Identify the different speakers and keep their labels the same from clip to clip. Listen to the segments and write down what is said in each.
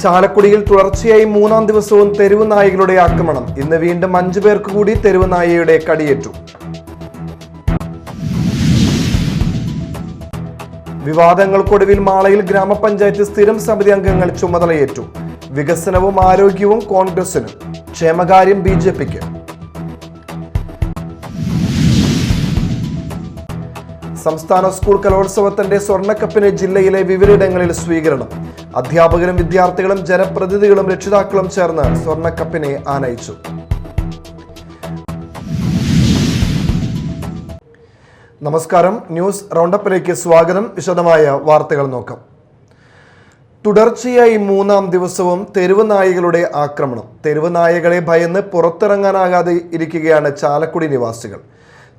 Speaker 1: ചാലക്കുടിയിൽ തുടർച്ചയായി മൂന്നാം ദിവസവും തെരുവ് നായകളുടെ ആക്രമണം. ഇന്ന് വീണ്ടും 5 പേർക്ക് കൂടി തെരുവ് നായയുടെ കടിയേറ്റു. വിവാദങ്ങൾക്കൊടുവിൽ മാളയിൽ ഗ്രാമപഞ്ചായത്ത് സ്ഥിരം സമിതി അംഗങ്ങൾ ചുമതലയേറ്റു. വികസനവും ആരോഗ്യവും കോൺഗ്രസിനും, ക്ഷേമകാര്യം BJPക്ക്. സംസ്ഥാന സ്കൂൾ കലോത്സവത്തിന്റെ സ്വർണ്ണക്കപ്പിന് ജില്ലയിലെ വിവിധയിടങ്ങളിൽ സ്വീകരണം. അധ്യാപകരും വിദ്യാർത്ഥികളും ജനപ്രതിനിധികളും രക്ഷിതാക്കളും ചേർന്ന് സ്വർണ്ണക്കപ്പിനെ ആനയിച്ചു. നമസ്കാരം, ന്യൂസ് റൗണ്ടപ്പിലേക്ക് സ്വാഗതം. വിശദമായ വാർത്തകൾ നോക്കാം. തുടർച്ചയായി മൂന്നാം ദിവസവും തെരുവ് നായകളുടെ ആക്രമണം. തെരുവ് നായകളെ ഭയന്ന് പുറത്തിറങ്ങാനാകാതെ ഇരിക്കുകയാണ് ചാലക്കുടി നിവാസികൾ.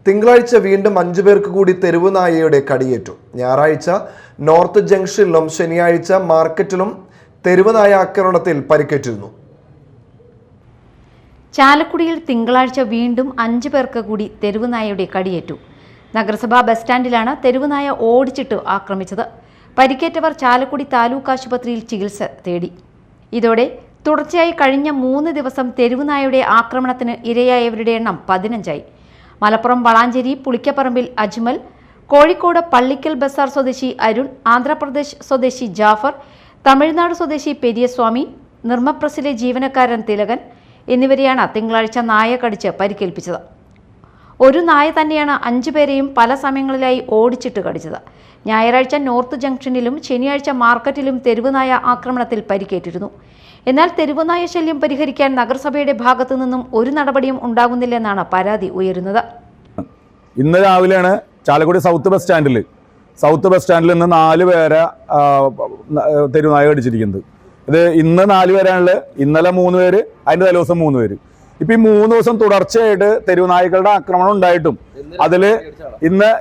Speaker 1: തിങ്കളാഴ്ച വീണ്ടും 5 പേർക്ക് കൂടി തെരുവ് നായയുടെ കടിയേറ്റു. ഞായറാഴ്ച നോർത്ത് ജംഗ്ഷനിലും ശനിയാഴ്ച മാർക്കറ്റിലും തെരുവ് നായ ആക്രമണത്തിൽ പരിക്കേറ്റിരുന്നു.
Speaker 2: ചാലക്കുടിയിൽ തിങ്കളാഴ്ച വീണ്ടും 5 പേർക്ക് കൂടി തെരുവ് നായയുടെ കടിയേറ്റു. നഗരസഭാ ബസ് സ്റ്റാൻഡിലാണ് തെരുവ് നായ ഓടിച്ചിട്ട് ആക്രമിച്ചത്. പരിക്കേറ്റവർ ചാലക്കുടി താലൂക്ക് ആശുപത്രിയിൽ ചികിത്സ തേടി. ഇതോടെ തുടർച്ചയായി കഴിഞ്ഞ 3 ദിവസം തെരുവ് നായയുടെ ആക്രമണത്തിന് ഇരയായവരുടെ എണ്ണം 15ആയി. മലപ്പുറം വളാഞ്ചേരി പുളിക്കപ്പറമ്പിൽ അജ്മൽ, കോഴിക്കോട് പള്ളിക്കൽ ബസാർ സ്വദേശി അരുൺ, ആന്ധ്രാപ്രദേശ് സ്വദേശി ജാഫർ, തമിഴ്നാട് സ്വദേശി പെരിയസ്വാമി, നിർമ്മപ്രസിലെ ജീവനക്കാരൻ തിലകൻ എന്നിവരെയാണ് തിങ്കളാഴ്ച നായ കടിച്ച് പരിക്കേൽപ്പിച്ചത്. ഒരു നായ തന്നെയാണ് 5 പേരെയും പല സമയങ്ങളിലായി ഓടിച്ചിട്ട് കടിച്ചത്. ഞായറാഴ്ച നോർത്ത് ജംഗ്ഷനിലും ശനിയാഴ്ച മാർക്കറ്റിലും തെരുവുനായ ആക്രമണത്തിൽ പരിക്കേറ്റിരുന്നു. എന്നാൽ തെരുവുനായ ശല്യം പരിഹരിക്കാൻ നഗരസഭയുടെ ഭാഗത്തു നിന്നും ഒരു നടപടിയും ഉണ്ടാകുന്നില്ലെന്നാണ് പരാതി ഉയരുന്നത്.
Speaker 3: ഇന്ന് രാവിലെയാണ് ചാലക്കുടി സൗത്ത് ബസ് സ്റ്റാൻഡിൽ നിന്ന് 4 പേരെ തെരുവുനായ കടിച്ചിരിക്കുന്നത്. ഇത് ഇന്ന് 4 പേരാണുള്ളത്. ഇന്നലെ 3 പേര്, അതിൻ്റെ തലേദിവസം 3 പേര്. ഇപ്പം ഈ 3 ദിവസം തുടർച്ചയായിട്ട് തെരുവുനായ്ക്കളുടെ ആക്രമണം ഉണ്ടായിട്ടും അതിൽ ഇന്ന്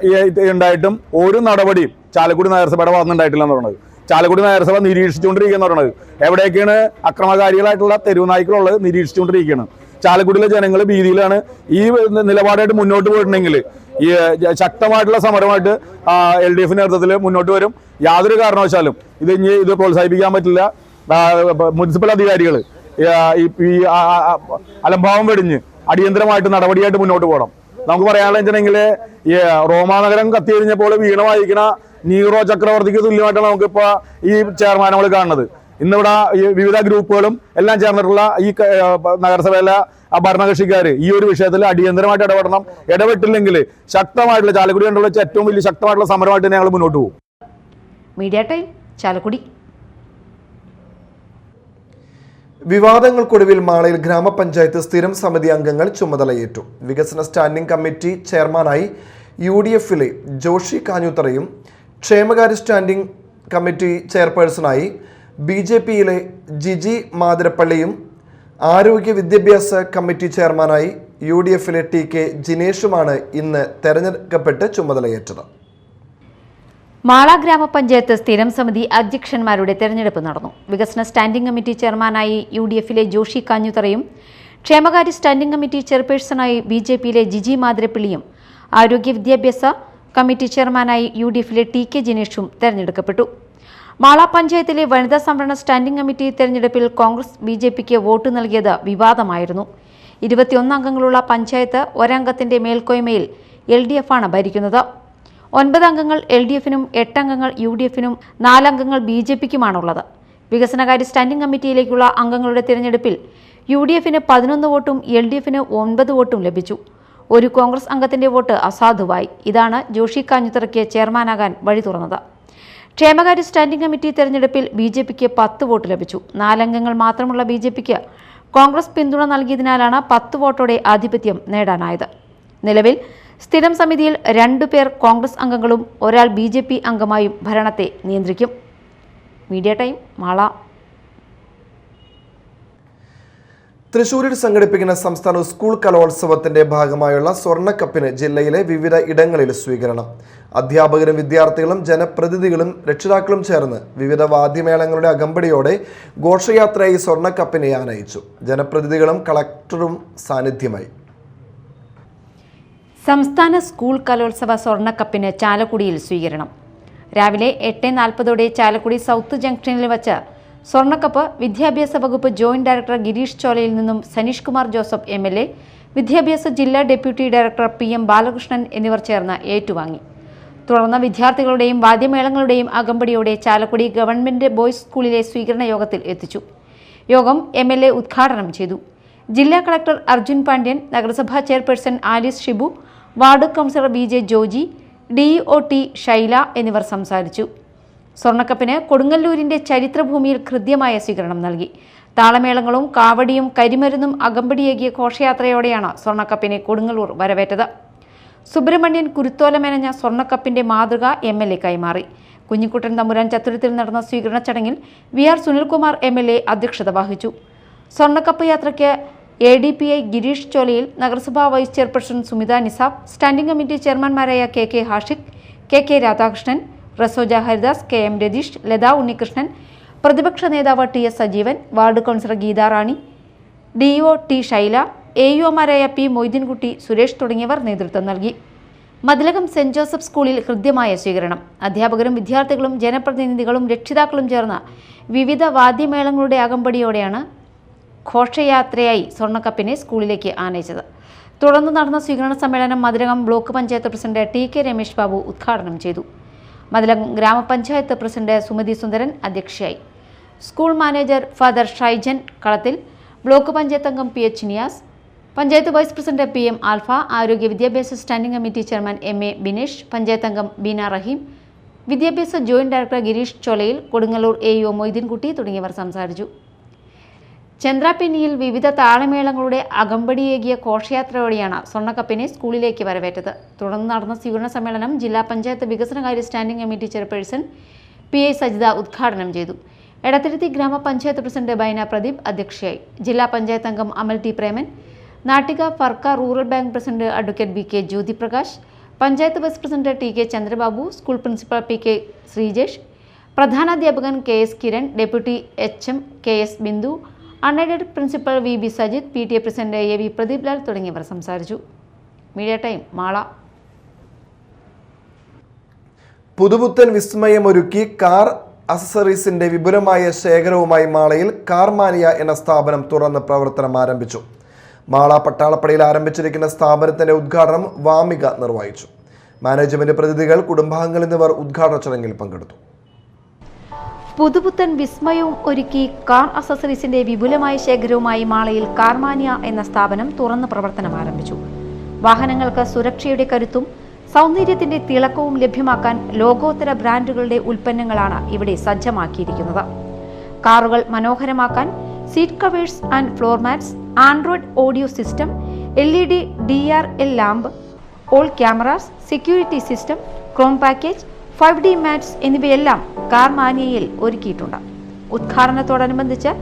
Speaker 3: ഉണ്ടായിട്ടും ഒരു നടപടിയും ചാലക്കുടി നഗരസഭയുടെ ഭാഗത്തുനിന്നുണ്ടായിട്ടില്ല എന്ന് പറയുന്നത്. ചാലക്കുടി നഗരസഭ നിരീക്ഷിച്ചുകൊണ്ടിരിക്കുകയെന്ന് പറയുന്നത്. എവിടെയൊക്കെയാണ് അക്രമകാരികളായിട്ടുള്ള തെരുവുനായ്ക്കളുള്ളത് നിരീക്ഷിച്ചുകൊണ്ടിരിക്കുകയാണ്. ചാലക്കുടിയിലെ ജനങ്ങൾ ഭീതിയിലാണ്. ഈ നിലപാടായിട്ട് മുന്നോട്ട് പോയിട്ടുണ്ടെങ്കിൽ ഈ ശക്തമായിട്ടുള്ള സമരമായിട്ട് LDF നേതൃത്വത്തിൽ മുന്നോട്ട് വരും. യാതൊരു കാരണവശാലും ഇത് പ്രോത്സാഹിപ്പിക്കാൻ പറ്റില്ല. മുനിസിപ്പൽ അധികാരികൾ ഈ അലംഭാവം വെടിഞ്ഞ് അടിയന്തരമായിട്ട് നടപടിയായിട്ട് മുന്നോട്ട് പോകണം. നമുക്ക് പറയാനുള്ള വെച്ചിട്ടുണ്ടെങ്കിൽ ഈ റോമാനഗരം കത്തിയെരിഞ്ഞപ്പോൾ വീണ വായിക്കുന്ന നീറോ ചക്രവർത്തിക്ക് തുല്യമായിട്ടാണ് നമുക്കിപ്പോൾ ഈ ചെയർമാൻ നമ്മൾ കാണുന്നത്. ഇന്നിവിടെ ഈ വിവിധ ഗ്രൂപ്പുകളും എല്ലാം ചേർന്നിട്ടുള്ള ഈ നഗരസഭയിലെ ഭരണകക്ഷിക്കാർ ഈ ഒരു വിഷയത്തിൽ അടിയന്തരമായിട്ട് ഇടപെടണം. ഇടപെട്ടില്ലെങ്കിൽ ശക്തമായിട്ടുള്ള ചാലക്കുടി കണ്ടുള്ള ഏറ്റവും വലിയ ശക്തമായിട്ടുള്ള സമരമായിട്ട് ഞങ്ങൾ മുന്നോട്ട് പോകും.
Speaker 2: Media time, Chalakudy.
Speaker 1: വിവാദങ്ങൾക്കൊടുവിൽ മാളയിൽ ഗ്രാമപഞ്ചായത്ത് സ്ഥിരം സമിതി അംഗങ്ങൾ ചുമതലയേറ്റു. വികസന സ്റ്റാൻഡിംഗ് കമ്മിറ്റി ചെയർമാനായി UDFിലെ ജോഷി കാഞ്ഞൂത്തറയും, ക്ഷേമകാര്യ സ്റ്റാൻഡിംഗ് കമ്മിറ്റി ചെയർപേഴ്സണായി BJPയിലെ ജിജി മാതിരപ്പള്ളിയും, ആരോഗ്യ വിദ്യാഭ്യാസ കമ്മിറ്റി ചെയർമാനായി UDFിലെ TK ജിനേഷുമാണ് ഇന്ന് തെരഞ്ഞെടുക്കപ്പെട്ട് ചുമതലയേറ്റത്.
Speaker 2: മാള ഗ്രാമപഞ്ചായത്ത് സ്ഥിരം സമിതി അധ്യക്ഷന്മാരുടെ തെരഞ്ഞെടുപ്പ് നടന്നു. വികസന സ്റ്റാൻഡിംഗ് കമ്മിറ്റി ചെയർമാനായി UDFിലെ ജോഷി കാഞ്ഞുതറയും, ക്ഷേമകാര്യ സ്റ്റാൻഡിംഗ് കമ്മിറ്റി ചെയർപേഴ്സണായി BJPയിലെ ജിജി മാതിരപ്പള്ളിയും, ആരോഗ്യ വിദ്യാഭ്യാസ കമ്മിറ്റി ചെയർമാനായി UDFിലെ TK ജിനേഷും തെരഞ്ഞെടുക്കപ്പെട്ടു. മാള പഞ്ചായത്തിലെ വനിതാ സംവരണ സ്റ്റാൻഡിംഗ് കമ്മിറ്റി തെരഞ്ഞെടുപ്പിൽ കോൺഗ്രസ് BJPക്ക് വോട്ട് നൽകിയത് വിവാദമായിരുന്നു. 21 അംഗങ്ങളുള്ള പഞ്ചായത്ത് ഒരംഗത്തിന്റെ മേൽക്കോയ്മയിൽ LDF ആണ് ഭരിക്കുന്നത്. 9 അംഗങ്ങൾ LDFിനും 8 അംഗങ്ങൾ UDFിനും 4 അംഗങ്ങൾ BJPക്കുമാണുള്ളത്. വികസനകാര്യ സ്റ്റാൻഡിംഗ് കമ്മിറ്റിയിലേക്കുള്ള അംഗങ്ങളുടെ തിരഞ്ഞെടുപ്പിൽ UDFിന് 11 വോട്ടും LDFിന് 9 വോട്ടും ലഭിച്ചു. ഒരു കോൺഗ്രസ് അംഗത്തിന്റെ വോട്ട് അസാധുവായി. ഇതാണ് ജോഷി കാഞ്ഞുത്തറയ്ക്ക് ചെയർമാനാകാൻ വഴി തുറന്നത്. ക്ഷേമകാര്യ സ്റ്റാൻഡിംഗ് കമ്മിറ്റി തെരഞ്ഞെടുപ്പിൽ BJPക്ക് 10 വോട്ട് ലഭിച്ചു. 4 അംഗങ്ങൾ മാത്രമുള്ള BJPക്ക് കോൺഗ്രസ് പിന്തുണ നൽകിയതിനാലാണ് 10 വോട്ടോടെ ആധിപത്യം നേടാനായത്. നിലവിൽ സ്ഥിരം സമിതിയിൽ 2 പേർ കോൺഗ്രസ് അംഗങ്ങളും ഒരാൾ BJP അംഗമായും ഭരണത്തെ നിയന്ത്രിക്കും. Media time, Mala.
Speaker 1: തൃശൂരിൽ സംഘടിപ്പിക്കുന്ന സംസ്ഥാന സ്കൂൾ കലോത്സവത്തിന്റെ ഭാഗമായുള്ള സ്വർണ്ണക്കപ്പിന് ജില്ലയിലെ വിവിധ ഇടങ്ങളിൽ സ്വീകരണം. അധ്യാപകരും വിദ്യാർത്ഥികളും ജനപ്രതിനിധികളും രക്ഷിതാക്കളും ചേർന്ന് വിവിധ വാദ്യമേളങ്ങളുടെ അകമ്പടിയോടെ ഘോഷയാത്രയായി സ്വർണ്ണക്കപ്പിനെ ആനയിച്ചു. ജനപ്രതിനിധികളും കളക്ടറും സാന്നിധ്യമായി.
Speaker 2: സംസ്ഥാന സ്കൂൾ കലോത്സവ സ്വർണ്ണക്കപ്പിന് ചാലക്കുടിയിൽ സ്വീകരണം. രാവിലെ 8:40 ചാലക്കുടി സൗത്ത് ജംഗ്ഷനിൽ വച്ച് സ്വർണ്ണക്കപ്പ് വിദ്യാഭ്യാസ വകുപ്പ് ജോയിന്റ് ഡയറക്ടർ ഗിരീഷ് ചോലയിൽ നിന്നും സനീഷ് കുമാർ ജോസഫ് MLA, വിദ്യാഭ്യാസ ജില്ലാ ഡെപ്യൂട്ടി ഡയറക്ടർ PM ബാലകൃഷ്ണൻ എന്നിവർ ചേർന്ന് ഏറ്റുവാങ്ങി. തുടർന്ന് വിദ്യാർത്ഥികളുടെയും വാദ്യമേളങ്ങളുടെയും അകമ്പടിയോടെ ചാലക്കുടി ഗവൺമെന്റ് ബോയ്സ് സ്കൂളിലെ സ്വീകരണ യോഗത്തിൽ എത്തിച്ചു. യോഗം MLA ഉദ്ഘാടനം ചെയ്തു. ജില്ലാ കളക്ടർ അർജുൻ പാണ്ഡ്യൻ, നഗരസഭാ chairperson Alice Shibu, ward councillor VJ Joji, DEO Shaila എന്നിവർ സംസാരിച്ചു. സ്വർണ്ണക്കപ്പിന് കൊടുങ്ങല്ലൂരിന്റെ ചരിത്രഭൂമിയിൽ ഹൃദ്യമായ സ്വീകരണം നൽകി. താളമേളങ്ങളും കാവടിയും കരിമരുന്നും അകമ്പടിയേകിയ ഘോഷയാത്രയോടെയാണ് സ്വർണ്ണക്കപ്പിനെ കൊടുങ്ങല്ലൂർ വരവേറ്റത്. സുബ്രഹ്മണ്യൻ കുരുത്തോല മെനഞ്ഞ സ്വർണ്ണക്കപ്പിന്റെ മാതൃക MLA കൈമാറി. കുഞ്ഞിക്കുട്ടൻ തമ്പുരാൻ ചത്തുരത്തിൽ നടന്ന സ്വീകരണ ചടങ്ങിൽ VR സുനിൽകുമാർ MLA അധ്യക്ഷത വഹിച്ചു. സ്വർണ്ണക്കപ്പ് യാത്രയ്ക്ക് ADPI ഗിരീഷ് ചോലയിൽ, നഗരസഭാ vice chairperson Sumitha Nisab, standing committee ചെയർമാൻമാരായ KK Hashiq, KK Radhakrishnan, Rasoja Haridas, KM Ratheesh, Latha Unnikrishnan, പ്രതിപക്ഷ നേതാവ് TS Sajeevan, ward councillor Geetha Rani, DEO Shaila, AUമാരായ P മൊയ്തീൻകുട്ടി, സുരേഷ് തുടങ്ങിയവർ നേതൃത്വം നൽകി. മതിലകം സെന്റ് ജോസഫ് സ്കൂളിൽ ഹൃദ്യമായ സ്വീകരണം. അധ്യാപകരും വിദ്യാർത്ഥികളും ജനപ്രതിനിധികളും രക്ഷിതാക്കളും ചേർന്ന് വിവിധ വാദ്യമേളങ്ങളുടെ അകമ്പടിയോടെയാണ് ഘോഷയാത്രയായി സ്വർണ്ണക്കപ്പിനെ സ്കൂളിലേക്ക് ആനയിച്ചത്. തുടർന്ന് നടന്ന സ്വീകരണ സമ്മേളനം Mathilakam block panchayat president TK Ramesh Babu ഉദ്ഘാടനം ചെയ്തു. മതിലകം ഗ്രാമപഞ്ചായത്ത് പ്രസിഡന്റ് സുമതി സുന്ദരൻ അധ്യക്ഷയായി. സ്കൂൾ മാനേജർ ഫാദർ ഷൈജൻ കളത്തിൽ, ബ്ലോക്ക് പഞ്ചായത്ത് അംഗം PH Niyas, panchayat vice president PM Alpha, ആരോഗ്യ വിദ്യാഭ്യാസ standing committee chairman MA Binesh, panchayat അംഗം ബീന റഹീം, വിദ്യാഭ്യാസ joint director Girish Cholayil, Kodungallur AO Moideenkutty തുടങ്ങിയവർ സംസാരിച്ചു. ചന്ദ്രാപിന്നിയിൽ വിവിധ താളമേളങ്ങളുടെ അകമ്പടിയേകിയ ഘോഷയാത്രയോടെയാണ് സ്വർണ്ണക്കപ്പിനെ സ്കൂളിലേക്ക് വരവേറ്റത്. തുടർന്ന് നടന്ന സ്വീകരണ സമ്മേളനം ജില്ലാ പഞ്ചായത്ത് വികസനകാര്യ standing committee chairperson PI Sajitha ഉദ്ഘാടനം ചെയ്തു. എടത്തിരുത്തി ഗ്രാമപഞ്ചായത്ത് പ്രസിഡന്റ് ബൈന പ്രദീപ് അധ്യക്ഷയായി. ജില്ലാ പഞ്ചായത്ത് അംഗം Amal T Preman, Nattika Firka rural bank president advocate BK Jyothiprakash, panchayat vice president TK Chandrababu, school principal PK Sreejesh, പ്രധാനാധ്യാപകൻ KS Kiran, deputy HM KS Bindu, unaided principal VB Sajith, PTA president AV Pradeep Lal തുടങ്ങിയവർ സംസാരിച്ചു. Media time Mala.
Speaker 1: പുതുപുത്തൻ വിസ്മയമൊരുക്കി കാർ അക്സസറീസിന്റെ വിപുലമായ ശേഖരവുമായി മാളയിൽ കാർമാനിയ എന്ന സ്ഥാപനം തുറന്ന് പ്രവർത്തനം ആരംഭിച്ചു. മാള പട്ടാളപ്പടിയിൽ ആരംഭിച്ചിരിക്കുന്ന സ്ഥാപനത്തിന്റെ ഉദ്ഘാടനം വാമിക നിർവഹിച്ചു. മാനേജ്മെന്റ് പ്രതിനിധികൾ, കുടുംബാംഗങ്ങൾ എന്നിവർ ഉദ്ഘാടന ചടങ്ങിൽ പങ്കെടുത്തു.
Speaker 2: പുതുപുത്തൻ വിസ്മയവും ഒരുക്കി കാർ അക്സസറീസിന്റെ വിപുലമായ ശേഖരവുമായി മാളയിൽ കാർമാനിയ എന്ന സ്ഥാപനം തുറന്ന് പ്രവർത്തനം ആരംഭിച്ചു. വാഹനങ്ങൾക്ക് സുരക്ഷയുടെ കരുത്തും സൗന്ദര്യത്തിന്റെ തിളക്കവും ലഭ്യമാക്കാൻ ലോകോത്തര ബ്രാൻഡുകളുടെ ഉൽപ്പന്നങ്ങളാണ് ഇവിടെ സജ്ജമാക്കിയിരിക്കുന്നത്. കാറുകൾ മനോഹരമാക്കാൻ seat covers and floor mats, Android audio system, LED DRL lamp, all cameras, security system, chrome package, 5D mats എന്നിവയെല്ലാം കാർമാനിയയിൽ ഒരുക്കിയിട്ടുണ്ട്. ഉദ്ഘാടനത്തോടനുബന്ധിച്ച്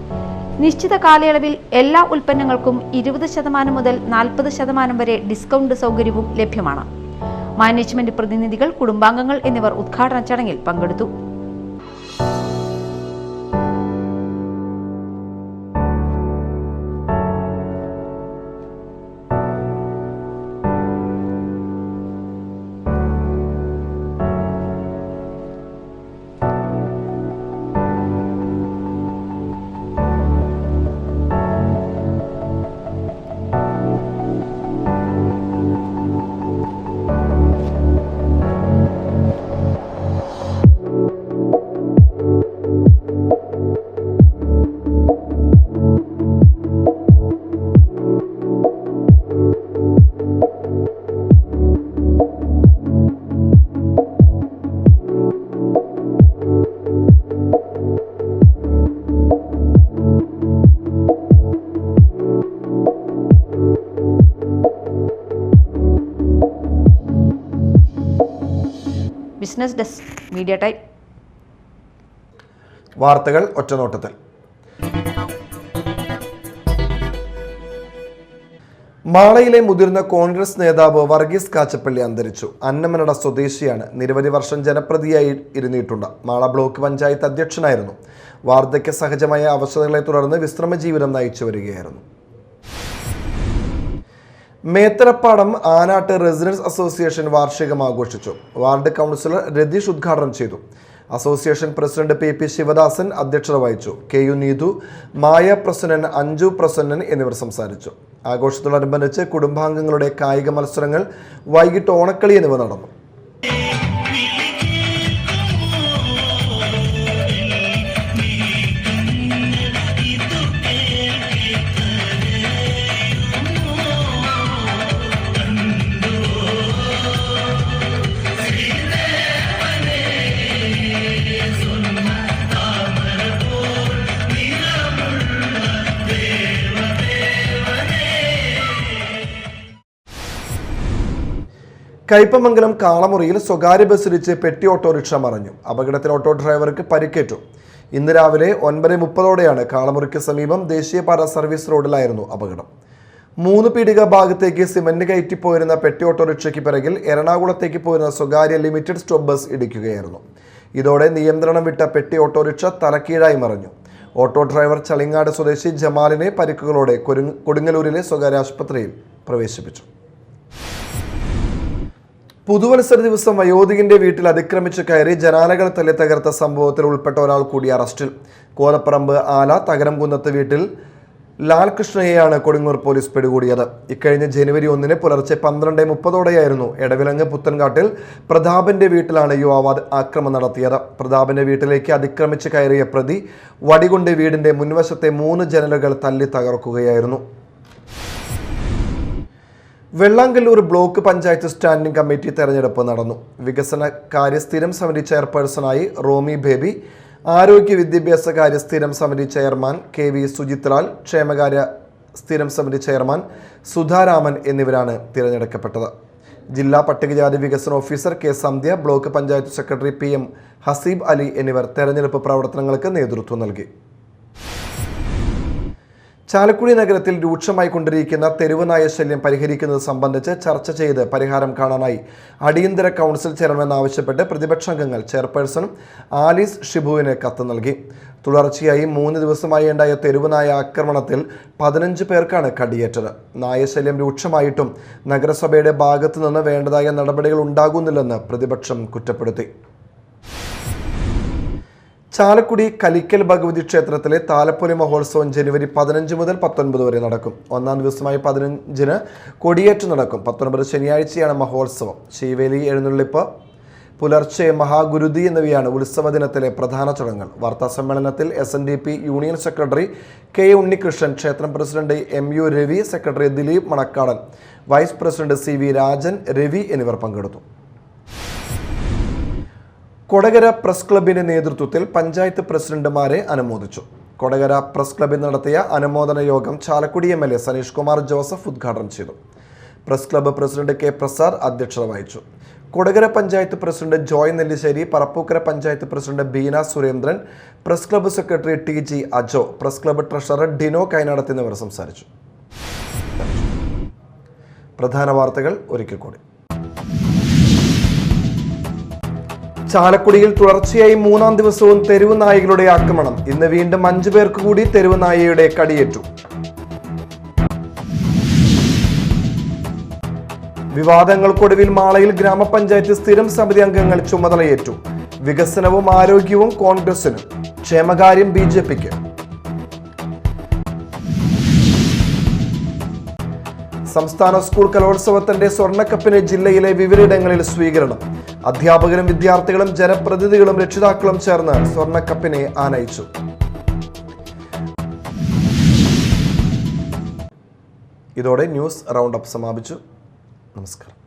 Speaker 2: നിശ്ചിത കാലയളവിൽ എല്ലാ ഉൽപ്പന്നങ്ങൾക്കും 20% മുതൽ 40% വരെ ഡിസ്കൗണ്ട് സൗകര്യവും ലഭ്യമാണ്. മാനേജ്മെന്റ് പ്രതിനിധികൾ, കുടുംബാംഗങ്ങൾ എന്നിവർ ഉദ്ഘാടന ചടങ്ങിൽ പങ്കെടുത്തു. Business desk, media time.
Speaker 1: വാർത്തകൾ ഒറ്റനോട്ടത്തിൽ. മാളയിലെ മുതിർന്ന കോൺഗ്രസ് നേതാവ് വർഗീസ് കാച്ചപ്പള്ളി അന്തരിച്ചു. അന്നമനട സ്വദേശിയാണ്. നിരവധി വർഷം ജനപ്രതിയായി ഇരുന്നിട്ടുണ്ട്. മാള ബ്ലോക്ക് പഞ്ചായത്ത് അധ്യക്ഷനായിരുന്നു. വാർദ്ധക്യ സഹജമായ അവശതകളെ തുടർന്ന് വിശ്രമ ജീവിതം നയിച്ചു വരികയായിരുന്നു. മേത്തരപ്പാടം ആനാട്ട് റെസിഡൻസ് അസോസിയേഷൻ വാർഷികം ആഘോഷിച്ചു. വാർഡ് കൗൺസിലർ രതീഷ് ഉദ്ഘാടനം ചെയ്തു. അസോസിയേഷൻ പ്രസിഡന്റ് PP ശിവദാസൻ അധ്യക്ഷത വഹിച്ചു. KU നീതു, മായ പ്രസന്നൻ, അഞ്ജു പ്രസന്നൻ എന്നിവർ സംസാരിച്ചു. ആഘോഷത്തോടനുബന്ധിച്ച് കുടുംബാംഗങ്ങളുടെ കായിക മത്സരങ്ങൾ, വൈകിട്ട് ഓണക്കളി എന്നിവ നടന്നു. കയ്പമംഗലം കാളമുറിയിൽ സ്വകാര്യ ബസ്സിടിച്ച് പെട്ടി ഓട്ടോറിക്ഷ മറിഞ്ഞു. അപകടത്തിൽ ഓട്ടോ ഡ്രൈവർക്ക് പരിക്കേറ്റു. ഇന്ന് രാവിലെ 9:30ഓടെയാണ് കാളമുറിക്ക് സമീപം ദേശീയപാത സർവീസ് റോഡിലായിരുന്നു അപകടം. 3 പീടിക ഭാഗത്തേക്ക് സിമന്റ് കയറ്റിപ്പോയിരുന്ന പെട്ടി ഓട്ടോറിക്ഷയ്ക്ക് പിറകിൽ എറണാകുളത്തേക്ക് പോയിരുന്ന സ്വകാര്യ ലിമിറ്റഡ് സ്റ്റോപ്പ് ബസ് ഇടിക്കുകയായിരുന്നു. ഇതോടെ നിയന്ത്രണം വിട്ട പെട്ടി ഓട്ടോറിക്ഷ തലക്കീഴായി മറിഞ്ഞു. ഓട്ടോ ഡ്രൈവർ ചളിങ്ങാട് സ്വദേശി ജമാലിനെ പരിക്കുകളോടെ കൊടുങ്ങല്ലൂരിലെ സ്വകാര്യ ആശുപത്രിയിൽ പ്രവേശിപ്പിച്ചു. പുതുവത്സര ദിവസം വയോധികന്റെ വീട്ടിൽ അതിക്രമിച്ച് കയറി ജനാലകൾ തല്ലി തകർത്ത സംഭവത്തിൽ ഉൾപ്പെട്ട ഒരാൾ കൂടി അറസ്റ്റിൽ. കോലപ്പറമ്പ് ആല തകരംകുന്നത്ത് വീട്ടിൽ ലാൽകൃഷ്ണയെയാണ് കൊടുങ്ങൂർ പോലീസ് പിടികൂടിയത്. ഇക്കഴിഞ്ഞ ജനുവരി 1 പുലർച്ചെ 12:30ഓടെയായിരുന്നു എടവിലങ്ങ് പുത്തൻകാട്ടിൽ പ്രതാപന്റെ വീട്ടിലാണ് യുവാവ് ആക്രമണം നടത്തിയത്. പ്രതാപന്റെ വീട്ടിലേക്ക് അതിക്രമിച്ച് കയറിയ പ്രതി വടികൊണ്ട് വീടിന്റെ മുൻവശത്തെ 3 ജനലുകൾ തല്ലി തകർക്കുകയായിരുന്നു. Vellangallur block panchayat standing committee തെരഞ്ഞെടുപ്പ് നടന്നു. വികസന കാര്യ സ്ഥിരം സമിതി ചെയർപേഴ്സണായി റോമി ബേബി, ആരോഗ്യ വിദ്യാഭ്യാസ കാര്യ സ്ഥിരം സമിതി ചെയർമാൻ KV സുജിത് ലാൽ, ക്ഷേമകാര്യ സ്ഥിരം സമിതി ചെയർമാൻ സുധാരാമൻ എന്നിവരാണ് തിരഞ്ഞെടുക്കപ്പെട്ടത്. ജില്ലാ പട്ടികജാതി വികസന officer K Sandhya, block panchayat secretary PM Haseeb Ali എന്നിവർ തെരഞ്ഞെടുപ്പ് പ്രവർത്തനങ്ങൾക്ക് നേതൃത്വം നൽകി. ചാലക്കുടി നഗരത്തിൽ രൂക്ഷമായി കൊണ്ടിരിക്കുന്ന തെരുവ് നായ ശല്യം പരിഹരിക്കുന്നത് സംബന്ധിച്ച് ചർച്ച ചെയ്ത് പരിഹാരം കാണാനായി അടിയന്തര കൗൺസിൽ ചേരണമെന്നാവശ്യപ്പെട്ട് പ്രതിപക്ഷാംഗങ്ങൾ ചെയർപേഴ്സൺ ആലീസ് ഷിബുവിന് കത്ത് നൽകി. തുടർച്ചയായി 3 ദിവസമായി ഉണ്ടായ തെരുവ് നായ ആക്രമണത്തിൽ 15 പേർക്കാണ് കടിയേറ്റത്. നായശല്യം രൂക്ഷമായിട്ടും നഗരസഭയുടെ ഭാഗത്തു നിന്ന് വേണ്ടതായ നടപടികൾ ഉണ്ടാകുന്നില്ലെന്ന് പ്രതിപക്ഷം കുറ്റപ്പെടുത്തി. ചാലക്കുടി കലിക്കൽ ഭഗവതി ക്ഷേത്രത്തിലെ താലപ്പൊലി മഹോത്സവം ജനുവരി 15 മുതൽ 19 വരെ നടക്കും. 1-ാം ദിവസമായി 15-ന് കൊടിയേറ്റ് നടക്കും. 19 ശനിയാഴ്ചയാണ് മഹോത്സവം. ശീവേലി എഴുന്നള്ളിപ്പ്, പുലർച്ചെ മഹാഗുരുതി എന്നിവയാണ് ഉത്സവ ദിനത്തിലെ പ്രധാന ചടങ്ങുകൾ. വാർത്താ സമ്മേളനത്തിൽ SNDP union secretary K Unnikrishnan, ക്ഷേത്രം president MU Ravi, secretary Dileep Manakkadan, vice president CV Rajan, Ravi എന്നിവർ പങ്കെടുത്തു. കൊടകര പ്രസ് ക്ലബിന്റെ നേതൃത്വത്തിൽ പഞ്ചായത്ത് പ്രസിഡന്റുമാരെ അനുമോദിച്ചു. കൊടകര പ്രസ് ക്ലബിൽ നടത്തിയ അനുമോദന യോഗം ചാലക്കുടി MLA സനീഷ് കുമാർ ജോസഫ് ഉദ്ഘാടനം ചെയ്തു. Press club president K Prasad അധ്യക്ഷത വഹിച്ചു. Kodakara panchayat president Joy Nellissery, Parappukkara panchayat president Beena Surendran, press club secretary TG Ajo, press club treasurer Dino Kainadath എന്നിവർ സംസാരിച്ചു. പ്രധാന വാർത്തകൾ ഒരിക്കൽ കൂടി. ചാലക്കുടിയിൽ തുടർച്ചയായി 3-ാം ദിവസവും തെരുവ് നായകളുടെ ആക്രമണം. ഇന്ന് വീണ്ടും 5 പേർക്ക് കൂടി തെരുവ് നായയുടെ കടിയേറ്റു. വിവാദങ്ങൾക്കൊടുവിൽ മാളയിൽ ഗ്രാമപഞ്ചായത്ത് സ്ഥിരം സമിതി അംഗങ്ങൾ ചുമതലയേറ്റു. വികസനവും ആരോഗ്യവും കോൺഗ്രസിനും, ക്ഷേമകാര്യം BJPക്ക്. സംസ്ഥാന സ്കൂൾ കലോത്സവത്തിന്റെ സ്വർണ്ണക്കപ്പിന് ജില്ലയിലെ വിവിധയിടങ്ങളിൽ സ്വീകരണം. അധ്യാപകരും വിദ്യാർത്ഥികളും ജനപ്രതിനിധികളും രക്ഷിതാക്കളും ചേർന്ന് സ്വർണ്ണക്കപ്പിനെ ആനയിച്ചു. ഇതോടെ ന്യൂസ് റൗണ്ട് അപ്പ് സമാപിച്ചു. നമസ്കാരം.